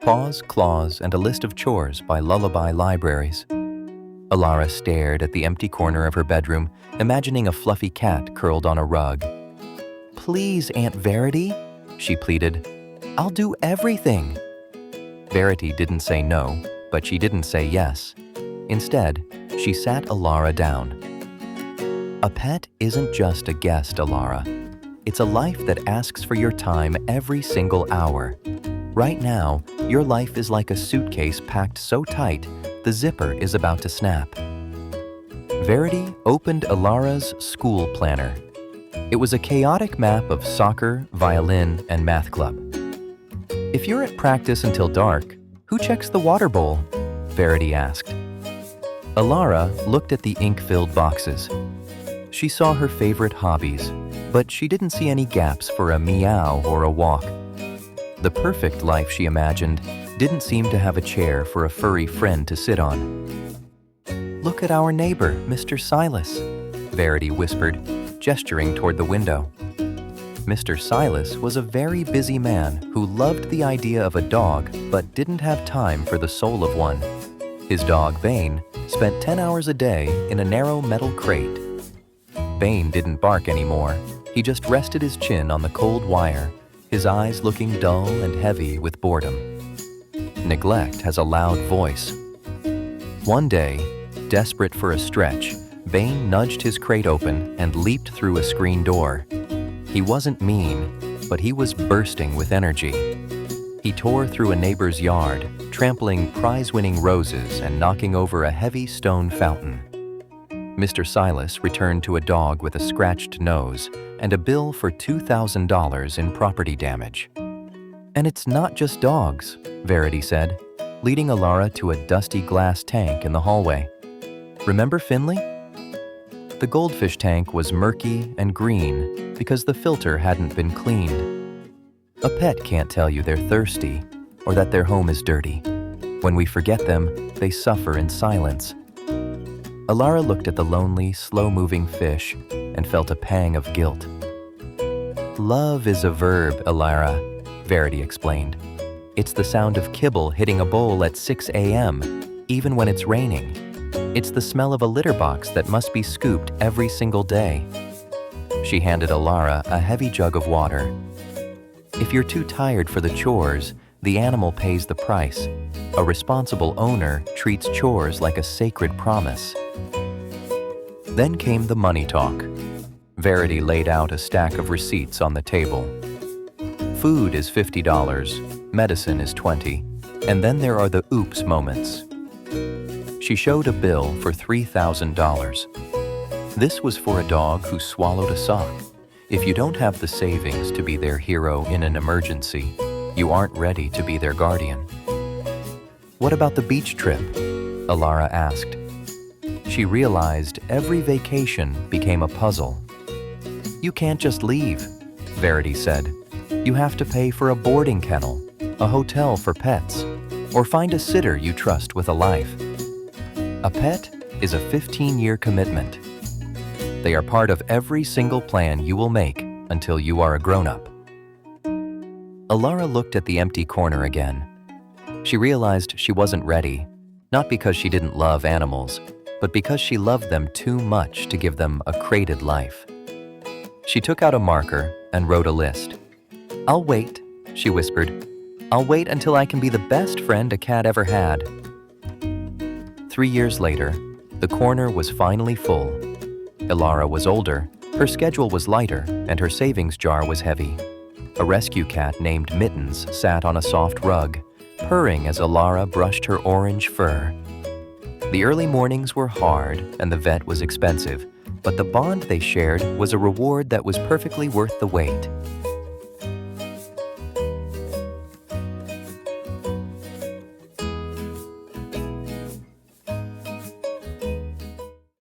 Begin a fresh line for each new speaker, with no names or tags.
Paws, Claws, and a List of Chores by Lullaby Libraries. Alara stared at the empty corner of her bedroom, imagining a fluffy cat curled on a rug. "Please, Aunt Verity," she pleaded. "I'll do everything." Verity didn't say no, but she didn't say yes. Instead, she sat Alara down. A pet isn't just a guest, Alara. It's a life that asks for your time every single hour. Right now, your life is like a suitcase packed so tight, the zipper is about to snap. Verity opened Alara's school planner. It was a chaotic map of soccer, violin, and math club. "If you're at practice until dark, who checks the water bowl?" Verity asked. Alara looked at the ink-filled boxes. She saw her favorite hobbies, but she didn't see any gaps for a meow or a walk. The perfect life she imagined didn't seem to have a chair for a furry friend to sit on. "Look at our neighbor, Mr. Silas," Verity whispered, gesturing toward the window. Mr. Silas was a very busy man who loved the idea of a dog but didn't have time for the soul of one. His dog, Bane, spent 10 hours a day in a narrow metal crate. Bane didn't bark anymore. He just rested his chin on the cold wire, his eyes looking dull and heavy with boredom. Neglect has a loud voice. One day, desperate for a stretch, Bane nudged his crate open and leaped through a screen door. He wasn't mean, but he was bursting with energy. He tore through a neighbor's yard, trampling prize-winning roses and knocking over a heavy stone fountain. Mr. Silas returned to a dog with a scratched nose and a bill for $2,000 in property damage. "And it's not just dogs," Verity said, leading Alara to a dusty glass tank in the hallway. "Remember Finley?" The goldfish tank was murky and green because the filter hadn't been cleaned. A pet can't tell you they're thirsty or that their home is dirty. When we forget them, they suffer in silence. Alara looked at the lonely, slow-moving fish and felt a pang of guilt. "Love is a verb, Alara," Verity explained. "It's the sound of kibble hitting a bowl at 6 a.m., even when it's raining. It's the smell of a litter box that must be scooped every single day." She handed Alara a heavy jug of water. "If you're too tired for the chores, the animal pays the price. A responsible owner treats chores like a sacred promise." Then came the money talk. Verity laid out a stack of receipts on the table. Food is $50, medicine is $20, and then there are the oops moments. She showed a bill for $3,000. This was for a dog who swallowed a sock. If you don't have the savings to be their hero in an emergency, you aren't ready to be their guardian. "What about the beach trip?" Alara asked. She realized every vacation became a puzzle. "You can't just leave," Verity said. "You have to pay for a boarding kennel, a hotel for pets, or find a sitter you trust with a life. A pet is a 15-year commitment. They are part of every single plan you will make until you are a grown-up." Alara looked at the empty corner again. She realized she wasn't ready, not because she didn't love animals, but because she loved them too much to give them a crated life. She took out a marker and wrote a list. "I'll wait," she whispered. "I'll wait until I can be the best friend a cat ever had." 3 years later, the corner was finally full. Alara was older, her schedule was lighter, and her savings jar was heavy. A rescue cat named Mittens sat on a soft rug, purring as Alara brushed her orange fur. The early mornings were hard and the vet was expensive, but the bond they shared was a reward that was perfectly worth the wait.